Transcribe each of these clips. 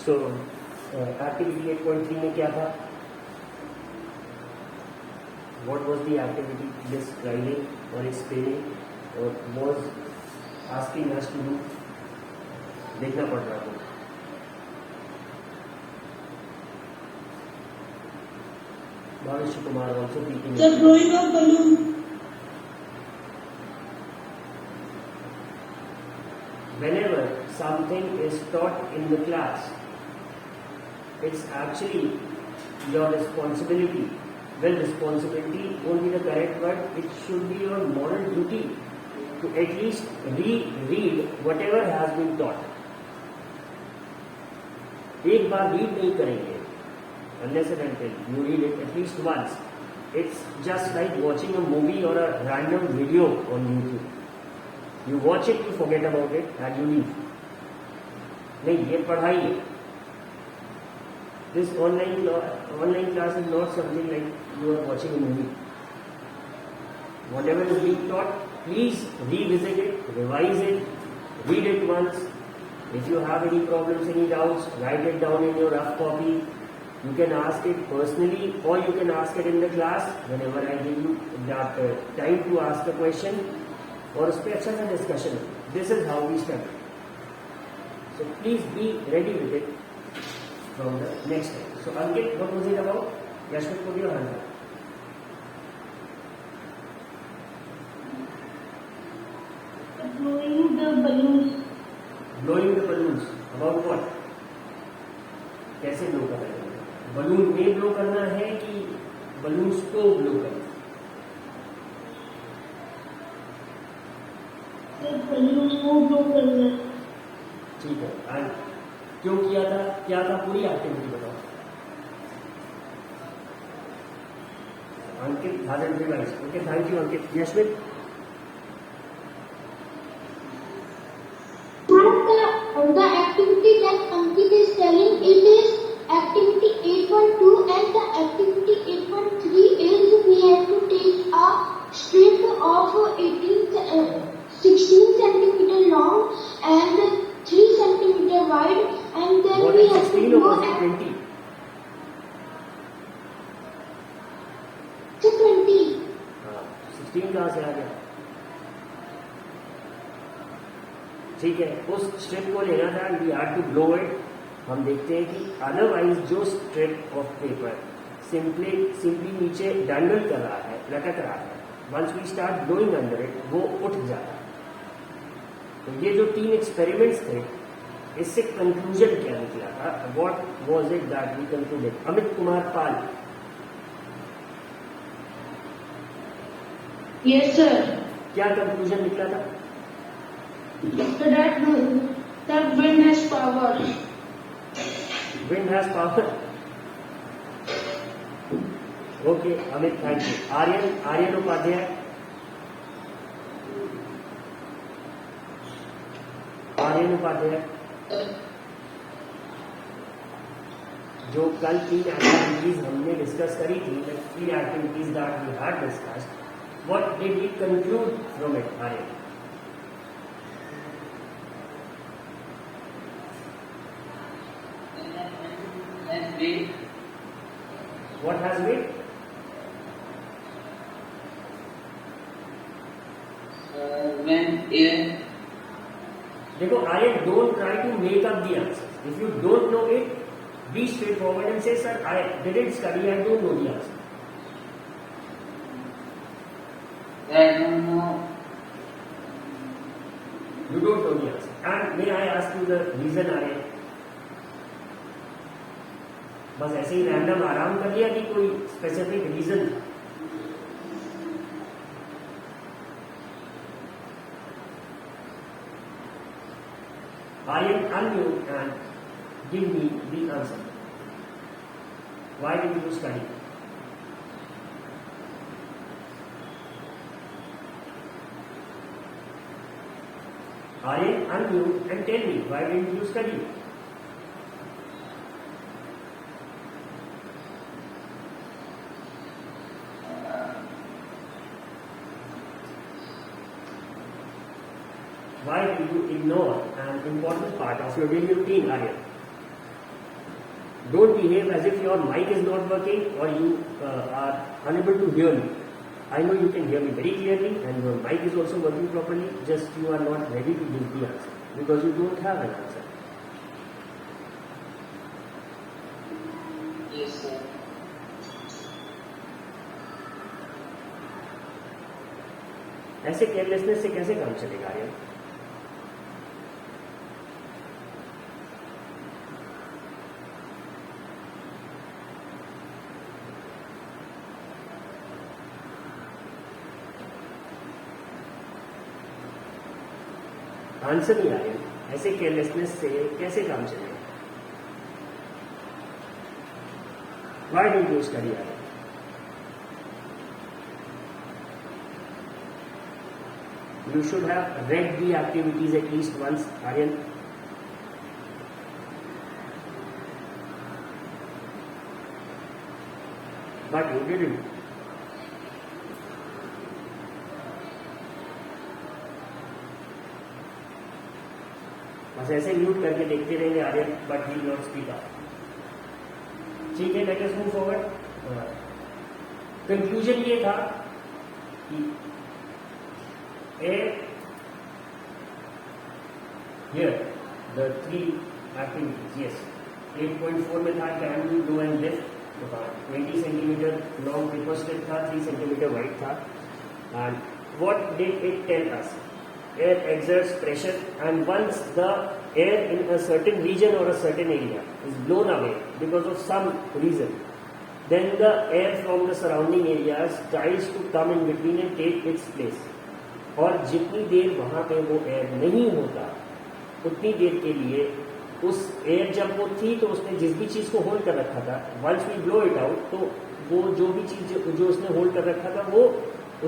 सो activity 8.3 में क्या था? What was the activity? Describing or explaining or was asking us to do? देखना पड़ रहा है. Bhavesh Kumar also speaking. The blowing of balloon. Whenever something is taught in the class, it's actually your responsibility. Well, responsibility won't be the correct word. It should be your moral duty to at least read whatever has been taught. एक बार read नहीं करेंगे, unless and until you read it at least once. It's just like watching a movie or a random video on YouTube. You watch it, you forget about it, and you leave. नहीं, ये पढ़ाई है. This online class is not something like you are watching a movie. Whatever is being taught, please revisit it, revise it, read it once. If you have any problems, any doubts, write it down in your rough copy. You can ask it personally or you can ask it in the class whenever I give you that time to ask a question. और उस पर अच्छा सा discussion. This is how we study. So please be ready with it from the next time. So Ankit, what was it about? Yashwant, put your hand up. Blowing the balloons. Blowing the balloons. About what? कैसे blow करना है? Balloon में blow करना है कि balloons को blow करना है? बलून्स को ब्लो करना है. ठीक है. एंड क्यों किया था? क्या था? पूरी एक्टिविटी बताओ. अंकित hasn't realized. Okay, thank you Ankit. Yashwant? The activity that Ankit is telling, it is activity 8.2 and the activity 8.3 is we have to take a strip of 16 centimeter long and 3 centimeter wide and then What we is have to 16 go or was it 20? to 20. 16 कहाँ से आ गया? ठीक है. उस strip को लेना था. We had to blow it. हम देखते हैं कि अदरवाइज जो स्ट्रिप ऑफ पेपर सिंपली नीचे डैंगल कर रहा है, लटक रहा है, once we start blowing under it वो उठ जाता है. तो ये जो 3 एक्सपेरिमेंट्स थे, इससे कंक्लूजन क्या निकला था? What was it that we concluded? Amit Kumar Pal. Yes sir. क्या कंक्लूजन निकला था? That wind has power. Wind has power. Okay, Amit, thank you. Aryan Upadhyay. Aryan Upadhyay, जो कल 3 एक्टिविटीज हमने डिस्कस करी थी, 3 activities that we had discussed, what did we conclude from it? Aryan, what has weight? When air. देखो Aryan, don't try to make up the answers. If you don't know it, be straightforward and say, sir, I didn't study, I don't know the answer. I don't know. You don't know the answer. And may I ask you the reason, Aryan? बस ऐसे ही random आराम कर लिया कि कोई specific reason? Aryan, unmute and give me the answer. Why did you study? Aryan, unmute and tell me, why didn't you study? Why do you ignore an important part of your daily routine, Aryan? Don't behave as if your mic is not working or you are unable to hear me. I know you can hear me very clearly and your mic is also working properly, just you are not ready to give the answer because you don't have an answer. Yes, sir. ऐसे carelessness से कैसे काम चलेगा यार? Answer नहीं आ रहा, ऐसे carelessness से कैसे काम चलेगा? Why don't you study Aryan? You should have read the activities at least once, Aryan. But you didn't. बस ऐसे म्यूट करके देखते रहेंगे Aryan, but he not speak up. ठीक है, let us move forward. Conclusion ये था कि हियर द 3 एक्टिविटीज, यस 8.4 में था can do, do and lift, तो था 20 सेंटीमीटर लॉन्ग पेपर स्ट्रिप था, 3 सेंटीमीटर वाइड था. And what did it tell us? Air exerts pressure, and once the air in a certain region or a certain area is blown away because of some reason, then the air from the surrounding areas tries to come in between and take its place. और जितनी देर वहां पे वो air नहीं होता उतनी देर के लिए उस एयर जब वो थी तो उसने जिस भी चीज को होल्ड कर रखा था, once we blow it out तो वो जो भी चीज जो उसने होल्ड कर रखा था वो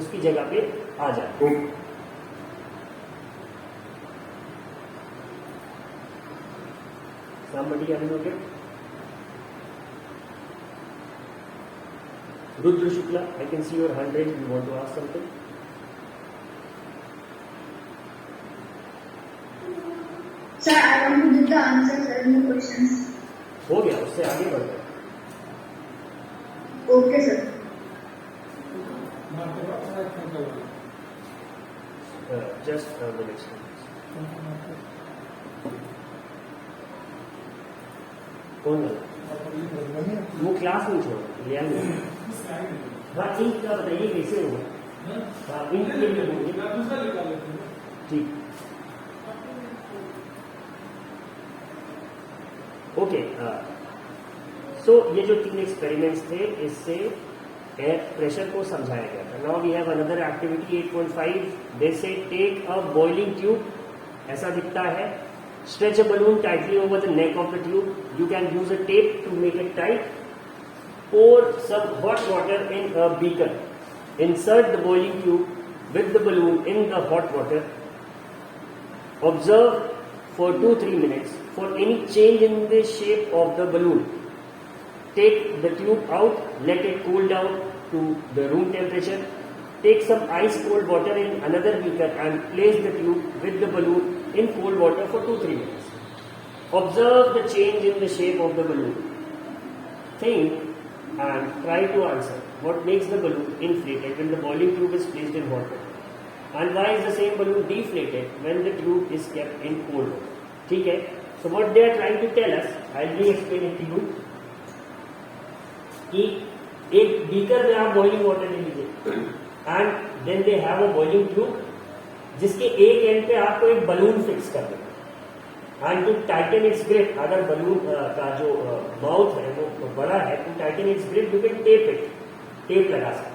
उसकी जगह पे आ जाती. Somebody having a get? Rudra Shukla, I can see your hand raised. You want to ask something? Sir, I want to give the answers to the questions. हो गया, उससे आगे बढ़ते हैं. Okay, sir. Just the next one. कौन गया? वो class नहीं छोड़ा, लिया नहीं. हाँ ठीक है, बताइए कैसे होगा? हाँ इंक के लिए होंगे. ठीक. ओके, सो ये जो 3 एक्सपेरिमेंट्स थे इससे एयर प्रेशर को समझाया गया था. Now we have another activity 8.5. They say take a boiling tube, ऐसा दिखता है. Stretch a balloon tightly over the neck of the tube. You can use a tape to make it tight. Pour some hot water in a beaker. Insert the boiling tube with the balloon in the hot water. Observe for 2-3 minutes for any change in the shape of the balloon. Take the tube out, let it cool down to the room temperature. Take some ice cold water in another beaker and place the tube with the balloon in cold water for 2-3 minutes. Observe the change in the shape of the balloon. Think and try to answer what makes the balloon inflated when the boiling tube is placed in hot water, and why is the same balloon deflated when the tube is kept in cold water. ठीक है? So what they are trying to tell us, I'll be explaining to you कि एक beaker में आप boiling water ले लीजिए and then they have a boiling tube जिसके एक एंड पे आपको एक बलून फिक्स कर देना. And to tighten its grip, अगर बलून का जो माउथ है वो बड़ा है तो tighten its grip you can tape it, tape लगा सकते हैं.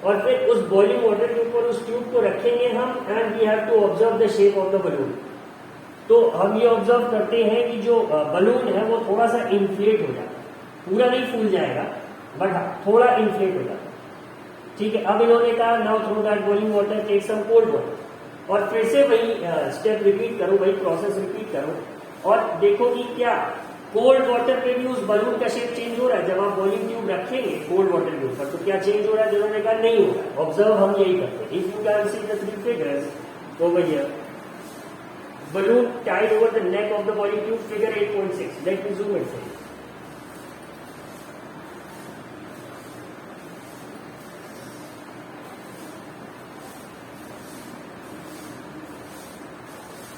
और फिर उस बॉइलिंग वाटर के ऊपर उस ट्यूब को रखेंगे हम and we have to observe the shape of the balloon. तो हम ये ऑब्जर्व करते हैं कि जो बलून है वो थोड़ा सा इन्फ्लेट हो जाता है, पूरा नहीं फूल जाएगा बट थोड़ा इन्फ्लेट हो जाता है. ठीक है, अब इन्होंने कहा now throw that boiling water, take some cold water. और फिर से वही स्टेप रिपीट करो, वही प्रोसेस रिपीट करो और देखो कि क्या कोल्ड वाटर पे भी उस बलून का शेप चेंज हो रहा है. जब आप बॉइलिंग ट्यूब रखेंगे कोल्ड वाटर के ऊपर तो क्या चेंज हो रहा है? जिन्होंने कहा नहीं हो रहा है. ऑब्जर्व हम यही करते हैं. If you can see the 3 figures over here, balloon tied over the neck of the boiling tube, figure 8.6. Let me zoom it for you.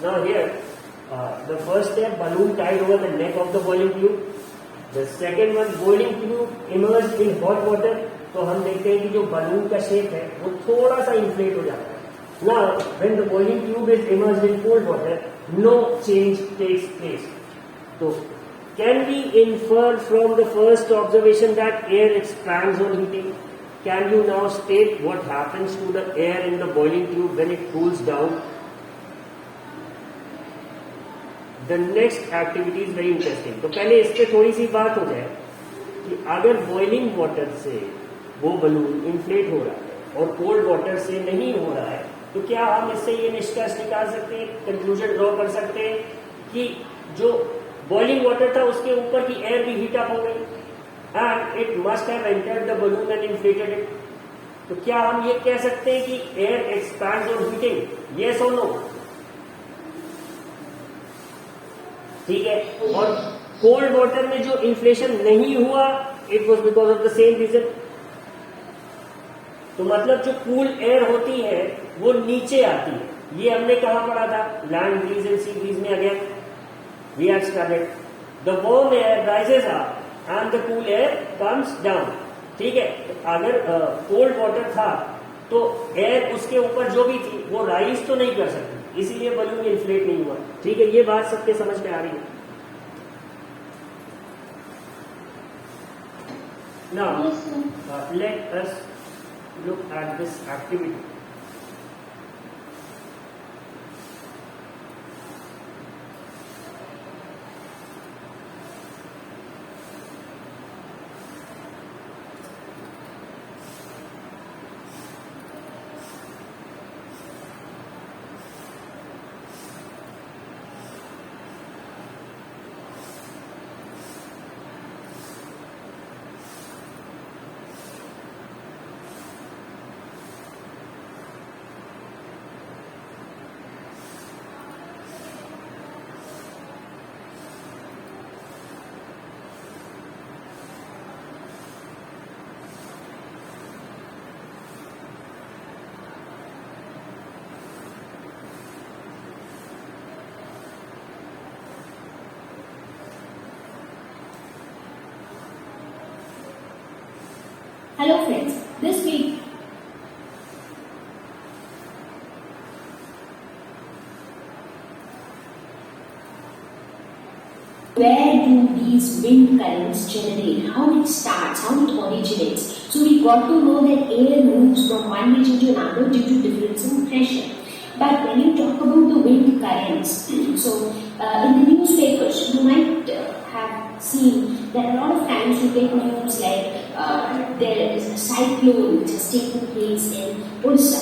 Now here, the first step, balloon tied over the neck of the boiling tube. The second one, boiling tube immersed in hot water. तो हम देखते हैं कि जो balloon का shape है वो थोड़ा सा inflate हो जाता है. Now, when the boiling tube is immersed in cold water, no change takes place. So, can we infer from the first observation that air expands on heating? Can you now state what happens to the air in the boiling tube when it cools down? The next activity is very interesting. तो पहले इस पे थोड़ी सी बात हो जाए कि अगर बॉइलिंग वाटर से वो बलून इन्फ्लेट हो रहा है और कोल्ड वाटर से नहीं हो रहा है, तो क्या हम इससे ये निष्कर्ष निकाल सकते हैं, कंक्लूजन ड्रॉ कर सकते हैं कि जो बॉइलिंग वाटर था उसके ऊपर की एयर भी हीट अप हो गई and it must have entered the balloon and inflated it. तो क्या हम ये कह सकते हैं कि air expands on heating? Yes और नो? ठीक है. और कोल्ड वाटर में जो इन्फ्लेशन नहीं हुआ, it was because of the same reason. तो मतलब जो कूल एयर होती है वो नीचे आती है. ये हमने कहां पढ़ा था? Land breeze and sea breeze में. Again we have studied the warm air rises up and the cool air comes down. ठीक है. अगर कोल्ड वाटर था तो एयर उसके ऊपर जो भी थी वो राइज तो नहीं कर सकती, इसीलिए बलून इन्फ्लेट नहीं हुआ. ठीक है. ये बात सबके समझ में आ रही है? Now, Yes, sir. let us look at this activity. Hello friends, this week where do these wind currents generate, how it starts, how it originates. So we got to know that air moves from one region to another due to difference in pressure. But when you talk about the wind currents, so in the newspapers you might have seen that a lot of times you get news like there is a cyclone which has taken place in Odisha,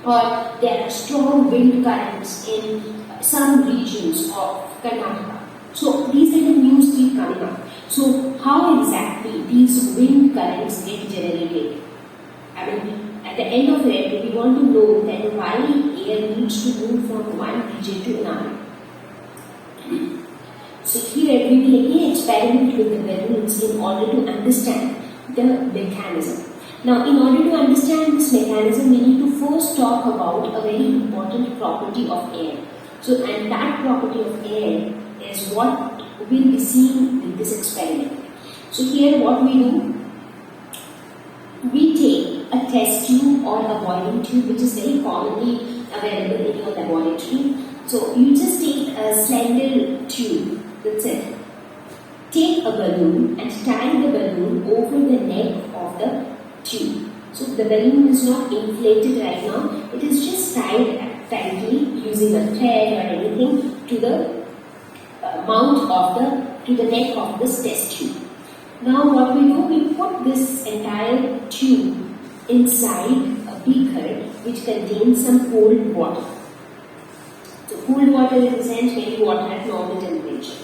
or there are strong wind currents in some regions of Karnataka. So these kind of news keep coming up. So how exactly these wind currents get generated? I mean, at the end of it, we want to know that why air needs to move from one region to another. So here we will again experiment with the balloons in order to understand the mechanism. Now, in order to understand this mechanism, we need to first talk about a very important property of air. So, and that property of air is what we'll be seeing in this experiment. So here what we do, we take a test tube or a boiling tube, which is very commonly available in your laboratory. So you just take a slender tube, that's it. Take a balloon and tie the balloon over the neck of the tube. So the balloon is not inflated right now, it is just tied tightly using a thread or anything to the to the neck of this test tube. Now what we do, we put this entire tube inside a beaker which contains some cold water. So cold water in the sense maybe water at normal temperature.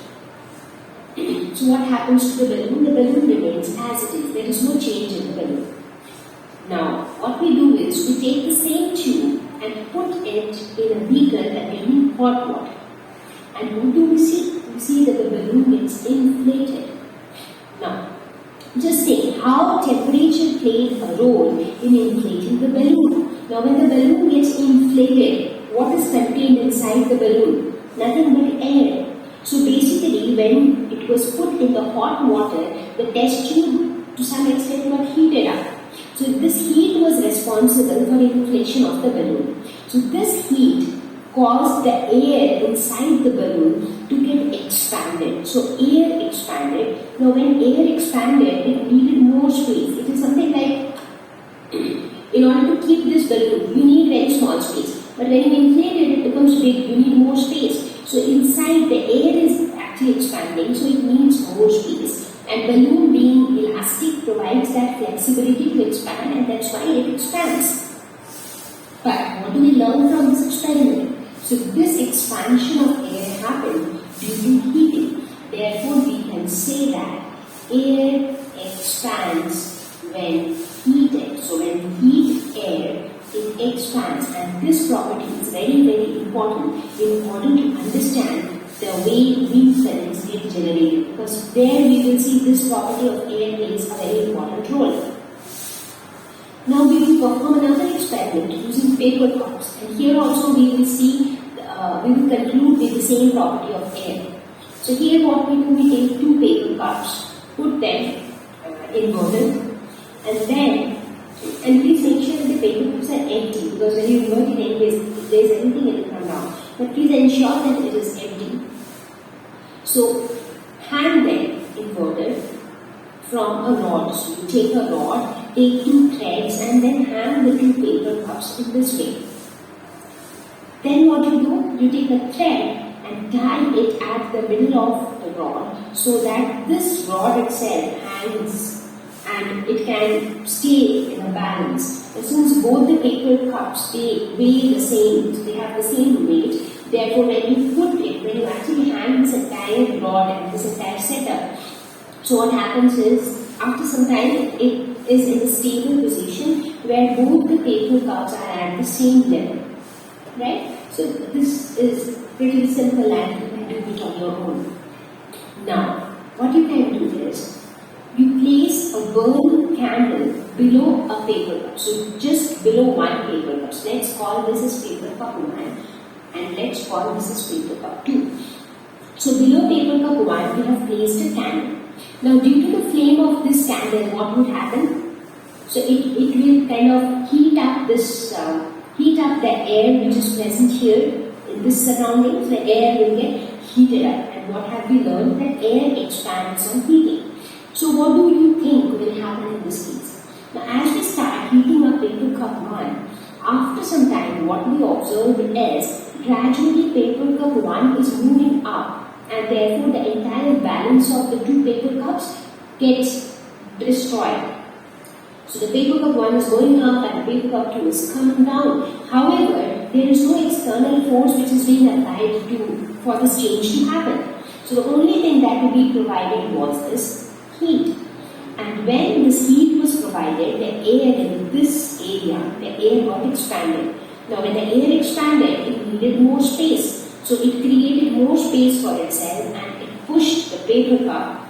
So what happens to the balloon? The balloon remains as it is. There is no change in the balloon. Now what we do is we take the same tube and put it in a beaker containing hot water. And what do we see? We see that the balloon gets inflated. Now, just think how temperature played a role in inflating the balloon. Now, when the balloon gets inflated, what is contained inside the balloon? Nothing but air. So basically, when it was put in the hot water, the test tube to some extent got heated up. So this heat was responsible for the inflation of the balloon. So this heat caused the air inside the balloon to get expanded. So air expanded. Now when air expanded, it needed more space. It is something like, in order to keep this balloon, you need very small space. But when you inflate it, it becomes big. You need more space. So inside the air is actually expanding, so it needs more space. And balloon being elastic provides that flexibility to expand, and that's why it expands. But what do we learn from this experiment? So this expansion of air happened due to heating. Therefore, we can say that air expands when heated. So when you heat air, it expands, and this property is very, very important in order to understand the way wind currents get generated, because there we will see this property of air plays a very important role. Now we will perform another experiment using paper cups, and here also we will see, we will conclude with the same property of air. So here what we do, we take two paper cups, put them inverted, and please make sure that the paper cups are empty, because when you invert it anyways, if there is anything it will come down. But please ensure that it is empty. So hang them inverted from a rod. So you take a rod, take two threads, and then hang the two paper cups in this way. Then what you do, you take a thread and tie it at the middle of the rod, so that this rod itself hangs and it can stay in a balance. And since both the paper cups, they weigh the same, they have the same weight, therefore when you put it, when you actually hang this entire rod and this entire setup, so what happens is, after some time, it is in a stable position where both the paper cups are at the same level. Right? So this is pretty simple and you can do it on your own. Now, what you can do is, you place a burning candle below a paper cup. So just below one paper cup. So let's call this as paper cup 1 and let's call this as paper cup 2. So below paper cup 1 we have placed a candle. Now due to the flame of this candle, what would happen? So it will kind of heat up the air which is present here in this surroundings. The air will get heated up, and what have we learned? That air expands on heating. So what do you think will happen in this case? Now as we start heating up paper cup 1, after some time what we observe is gradually paper cup 1 is moving up, and therefore the entire balance of the two paper cups gets destroyed. So the paper cup 1 is going up and the paper cup 2 is coming down. However, there is no external force which is being applied for this change to happen. So the only thing that will be provided was this heat. And when this heat was provided, the air in this area, the air got expanded. Now when the air expanded, it needed more space. So it created more space for itself and it pushed the paper cup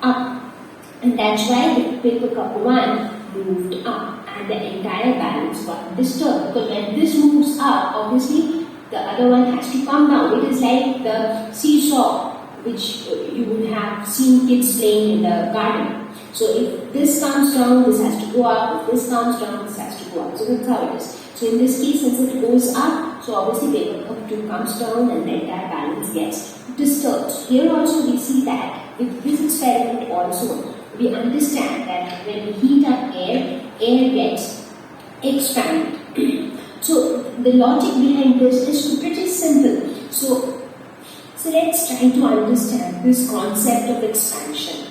up. And that's why the paper cup 1 moved up and the entire balance got disturbed. Because when this moves up, obviously the other one has to come down. It is like the seesaw which you would have seen kids playing in the garden. So if this comes down, this has to go up. If this comes down, this has to go up. So that's how it is. So in this case, since it goes up, so obviously paper cup 2 comes down and the entire balance gets disturbed. Here also we see that with this experiment also, we understand that when we heat up air, air gets expanded. So the logic behind this is pretty simple. So let's try to understand this concept of expansion.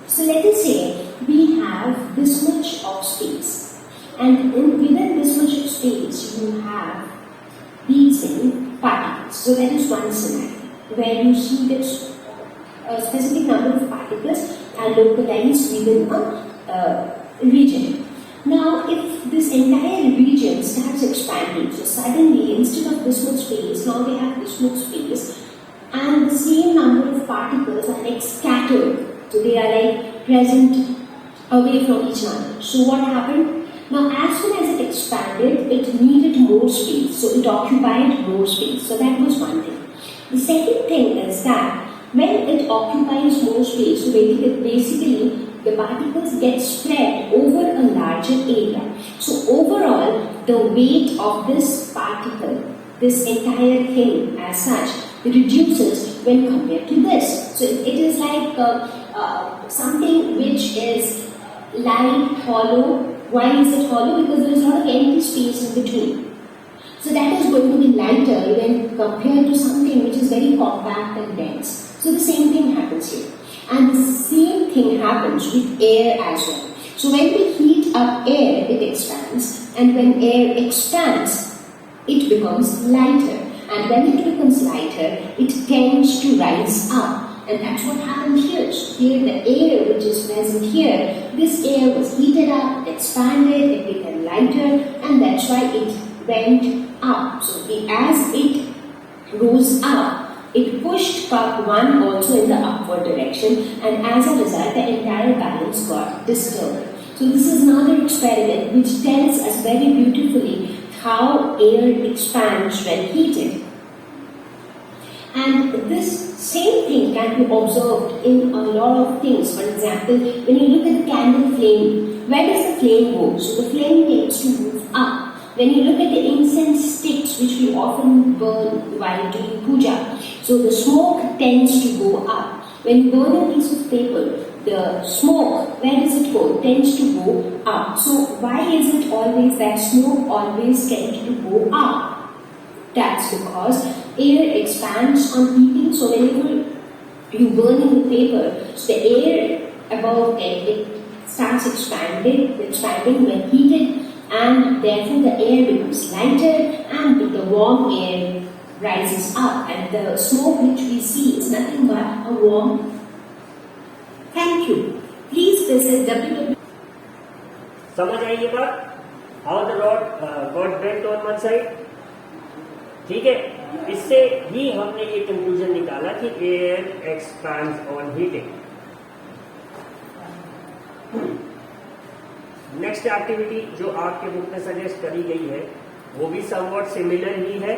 So let us say we have this much of space, and within this much of space you have these particles. So that is one scenario where you see that a specific number of particles are localized within a region. Now if this entire region starts expanding, so suddenly instead of this much space, now we have this much space, and the same number of particles are like scattered. So they are like present away from each other. So what happened? Now, as soon as it expanded, it needed more space, so it occupied more space. So that was one thing. The second thing is that when it occupies more space, so basically the particles get spread over a larger area. So overall, the weight of this particle, this entire thing as such, reduces when compared to this. So it is like something which is light, hollow. Why is it hollow? Because there is a lot of empty space in between. So that is going to be lighter when compared to something which is very compact and dense. So the same thing happens here. And the same thing happens with air as well. So when we heat up air, it expands. And when air expands, it becomes lighter. And when it becomes lighter, it tends to rise up. And that's what happened here. So here the air which is present here, this air was heated up, expanded, it became lighter, and that's why it went up. So as it rose up, it pushed part 1 also in the upward direction, and as a result the entire balance got disturbed. So this is another experiment which tells us very beautifully how air expands when heated. And this same thing can be observed in a lot of things. For example, when you look at the candle flame, where does the flame go? So the flame tends to move up. When you look at the incense sticks which we often burn while doing puja, so the smoke tends to go up. When you burn a piece of paper, the smoke, where does it go? Tends to go up. So why is it always that smoke always tends to go up? That's because air expands on heating. So whenever you burn in the paper, so the air above it starts expanding when heated, and therefore the air becomes lighter and the warm air rises up, and the smoke which we see is nothing but a warm. Thank you. Please visit www. समझ आई ये बात? How the rod got bent on one side? ठीक है, इससे ही हमने ये conclusion निकाला कि air expands on heating. Next activity जो आपके बुक में सजेस्ट करी गई है वो भी समवॉट सिमिलर ही है.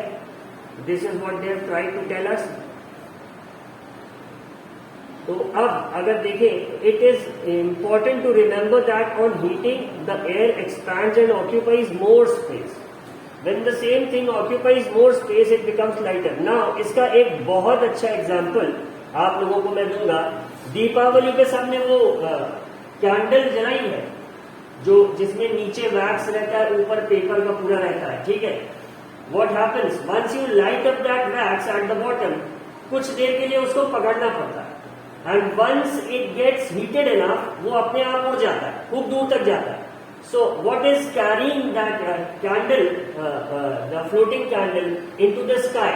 This is what they have tried to tell us. तो अब अगर देखें, it is important to remember that on heating the air expands and occupies more space. When the same thing occupies more space, it becomes lighter. Now, इसका एक बहुत अच्छा example आप लोगों को मैं दूंगा. दीपावली पे सबने वो कैंडल जलाई है जो जिसमें नीचे वैक्स रहता है, ऊपर पेपर का पूरा रहता है. ठीक है, what happens once you light up that wax at the bottom, कुछ देर के लिए उसको पकड़ना पड़ता है, and once it gets heated enough, वो अपने आप उड़ जाता है, खूब दूर तक जाता है. So what is carrying that candle, the floating candle into the sky?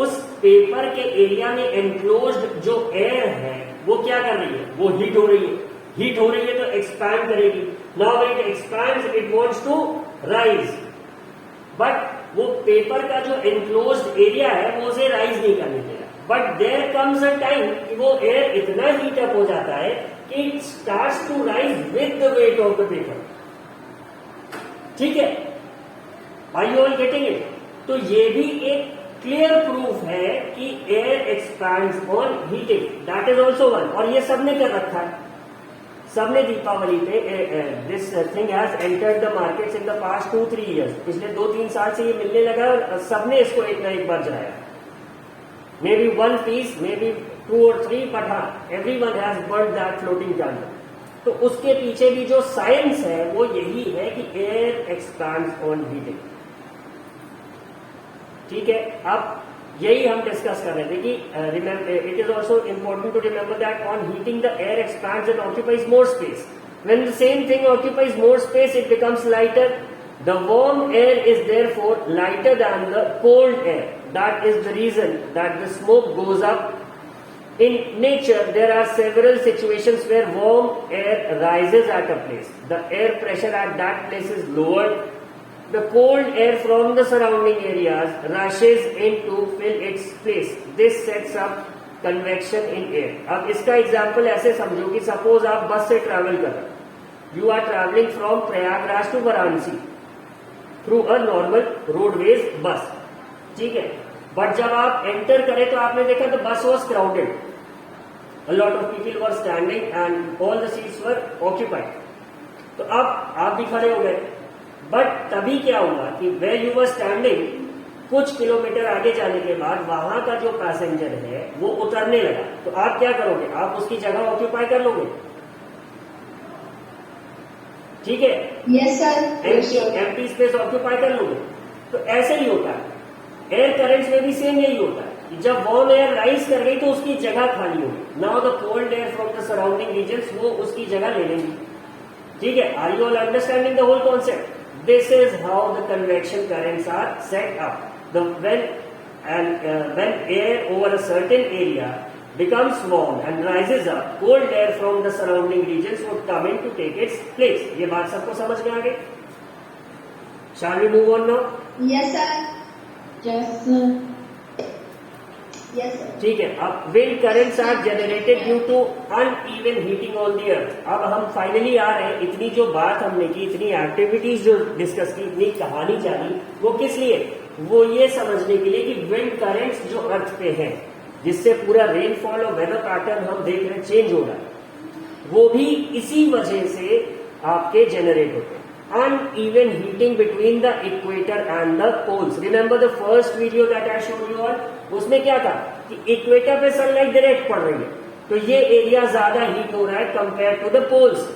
उस पेपर के एरिया में एनक्लोज्ड जो एयर है वो क्या कर रही है? वो हीट हो रही है. हीट हो रही है तो एक्सपैंड करेगी. Now it expands, it wants to rise, but वो पेपर का जो एनक्लोज्ड एरिया है वो उसे राइज नहीं करने दे रहा. But there comes a time कि वो एयर इतना हीट अप हो जाता है कि it starts to rise with the weight of the paper. ठीक है, are you all getting it? तो ये भी एक क्लियर प्रूफ है कि air expands on heating. That is also one. और ये सबने कर रखा है. सबने दीपावली पे this thing has entered the markets in the past 2-3 years. पिछले 2-3 साल से ये मिलने लगा और सबने इसको एक ना एक बार जलाया. May be 1 piece, may be 2 or 3, but हाँ, everyone has burned that floating candle. तो उसके पीछे भी जो साइंस है वो यही है कि एयर एक्सपैंड्स ऑन हीटिंग. ठीक है, अब यही हम डिस्कस कर रहे थे कि it is also important to remember that on heating the air expands and occupies more space. When the same thing occupies more space, it becomes lighter. The warm air is therefore lighter than the cold air. That is the reason that the smoke goes up. In nature, there are several situations where warm air rises at a place. The air pressure at that place is lowered. The cold air from the surrounding areas rushes in to fill its place. This sets up convection in air. अब इसका example ऐसे समझो कि suppose आप बस से travel कर रहे हो. you are traveling from Prayagraj to Varanasi through a normal roadways bus, ठीक है. बट जब आप एंटर करें तो आपने देखा the bus was crowded, a lot of people were standing and all the seats were occupied. तो अब आप भी खड़े हो गए. बट तभी क्या हुआ कि where you were standing, कुछ किलोमीटर आगे जाने के बाद वहां का जो पैसेंजर है वो उतरने लगा. तो आप क्या करोगे? आप उसकी जगह ऑक्यूपाई कर लोगे, ठीक है. Yes, sir. Empty space occupy कर लोगे. तो ऐसे ही होता है. एयर करंट्स में भी सेम यही होता है कि जब वार्म एयर राइज कर गई तो उसकी जगह खाली होगी. Now the cold air from the surrounding regions वो उसकी जगह ले लेंगी, ठीक है. Are you all understanding the whole concept? This is how the convection currents are set up. When air over a certain area becomes warm and rises up, cold air from the surrounding regions would come in to take its place. ये बात सबको समझ में आ गई? Shall we move on now? Yes, sir. Yes, sir. Yes, sir. ठीक है. अब wind currents are generated due to uneven heating on the earth. अब हम फाइनली आ रहे हैं. इतनी जो बात हमने की, इतनी एक्टिविटीज जो डिस्कस की, इतनी कहानी चली, वो किस लिए? वो ये समझने के लिए कि विंड करंट्स जो अर्थ पे हैं, जिससे पूरा रेनफॉल और वेदर पैटर्न हम देख रहे हैं चेंज हो रहा है, वो भी इसी वजह से आपके जनरेट होते हैं. uneven heating between the equator and the poles. Remember the first video that I showed you all? उसमें क्या था कि इक्वेटर पे सनलाइट डायरेक्ट पड़ रही है, तो ये एरिया ज्यादा हीट हो रहा है compare to the poles.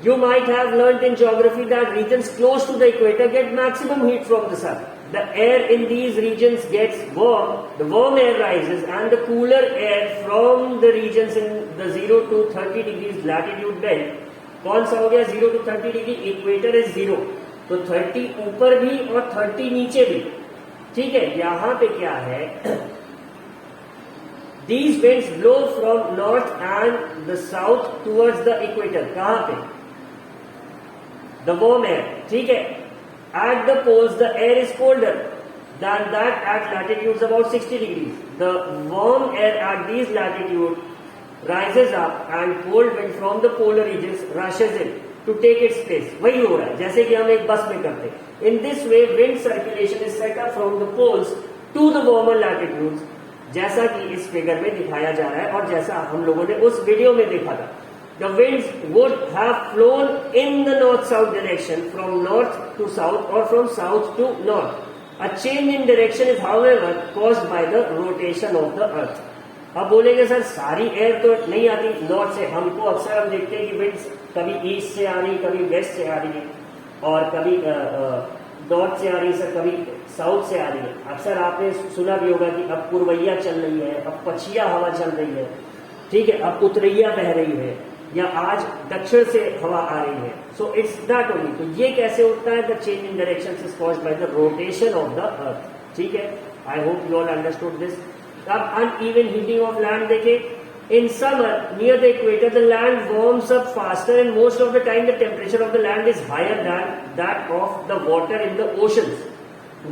You might have learned in geography that regions close to the equator get maximum heat from the sun. The air in these regions gets warm, the warm air rises, and the cooler air from the regions in the 0 to 30 degrees latitude belt. कौन सा हो गया 0 to 30 degree? Equator is 0, तो 30 ऊपर भी और 30 नीचे भी, ठीक है. यहां पे क्या है? These winds blow from north and the south towards the equator. कहां पे? The warm air, ठीक है. At the poles the air is colder than that at latitudes about 60 degrees. The warm air at these latitudes rises up and cold wind from the polar regions rushes in to take its place. वही हो रहा है जैसे कि हम एक बस में करते हैं. In this way wind circulation is set up from the poles to the warmer latitudes, जैसा कि इस फिगर में दिखाया जा रहा है और जैसा हम लोगों ने उस वीडियो में देखा था. The winds would have flown in the north-south direction from north to south or from south to north. A change in direction is however caused by the rotation of the earth. अब बोलेंगे sir सारी air तो नहीं आती north से. हमको अक्सर हम देखते हैं कि विंड्स कभी ईस्ट से आ रही, कभी वेस्ट से आ रही है, और कभी नॉर्थ से आ रही है सर, कभी साउथ से आ रही है. अक्सर आपने सुना भी होगा कि अब पूर्वैया चल रही है, अब पछिया हवा चल रही है, ठीक है, अब उत्तरैया बह रही है, या आज दक्षिण से हवा आ रही है. So it's that only. तो ये कैसे होता है? The change in direction is caused by the rotation of the earth, ठीक है. I hope you all understood this. अब uneven heating of land देखें. In summer near the equator the land warms up faster and most of the time the temperature of the land is higher than that of the water in the oceans.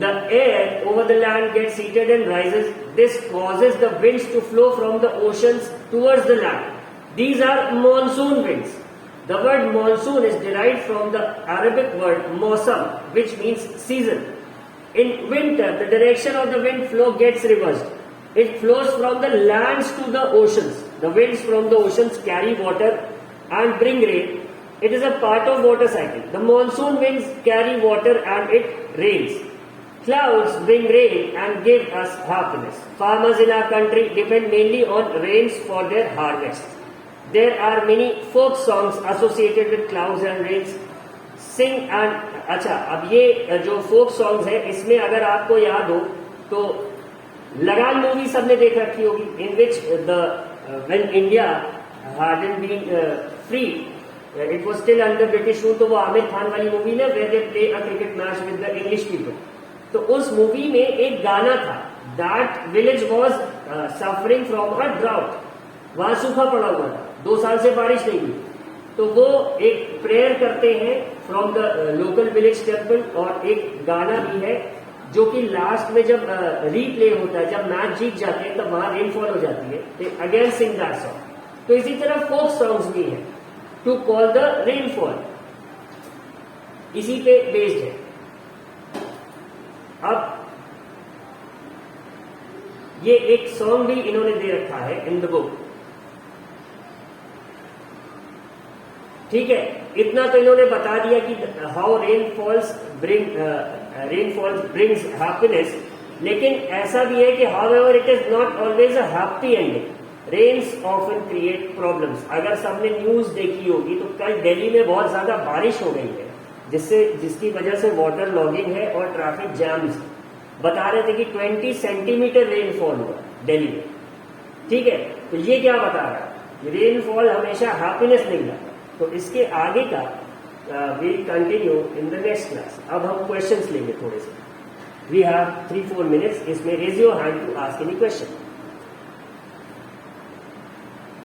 The air over the land gets heated and rises. This causes the winds to flow from the oceans towards the land. These are monsoon winds. The word monsoon is derived from the Arabic word mawsam, which means season. In winter the direction of the wind flow gets reversed. It flows from the lands to the oceans. The winds from the oceans carry water and bring rain. It is a part of water cycle. The monsoon winds carry water and it rains. Clouds bring rain and give us happiness. Farmers in our country depend mainly on rains for their harvest. There are many folk songs associated with clouds and rains. Sing and अच्छा, अब ये जो folk songs है इसमें अगर आपको याद हो तो लगान मूवी सबने देख रखी होगी, in which when India hadn't been free, it was still under British rule. तो वो आमिर खान वाली मूवी ना, where they play a cricket match with the English people. तो उस मूवी में एक गाना था, that village was suffering from a drought. वहां सूखा पड़ा हुआ था, 2 साल से बारिश नहीं हुई. तो वो एक प्रेयर करते हैं from the local village temple, और एक गाना भी है जो कि लास्ट में जब रीप्ले होता है, जब मैच जीत जाते हैं तब वहां रेनफॉल हो जाती है. Again sing that song. तो इसी तरह फोक सॉन्ग्स भी हैं. टू कॉल द रेनफॉल, इसी पे बेस्ड है। अब ये एक सॉन्ग भी इन्होंने दे रखा है इन द बुक, ठीक है। इतना तो इन्होंने बता दिया कि हाउ रेनफॉल्स ब्रिंग्स हैप्पीनेस, लेकिन ऐसा भी है कि however it is not always a happy ending, rains often create problems. अगर सबने न्यूज देखी होगी तो कल दिल्ली में बहुत ज्यादा बारिश हो गई है, जिसकी वजह से वाटर लॉगिंग है और ट्रैफिक जैम्स। बता रहे थे कि 20 सेंटीमीटर रेनफॉल हुआ दिल्ली में, ठीक है। तो ये क्या बता रहा है, रेनफॉल हमेशा हैप्पीनेस नहीं लाता। तो इसके आगे का we'll continue in the next class. अब हम questions लेंगे थोड़े से. We have 3-4 minutes. इसमें raise your hand to ask any question.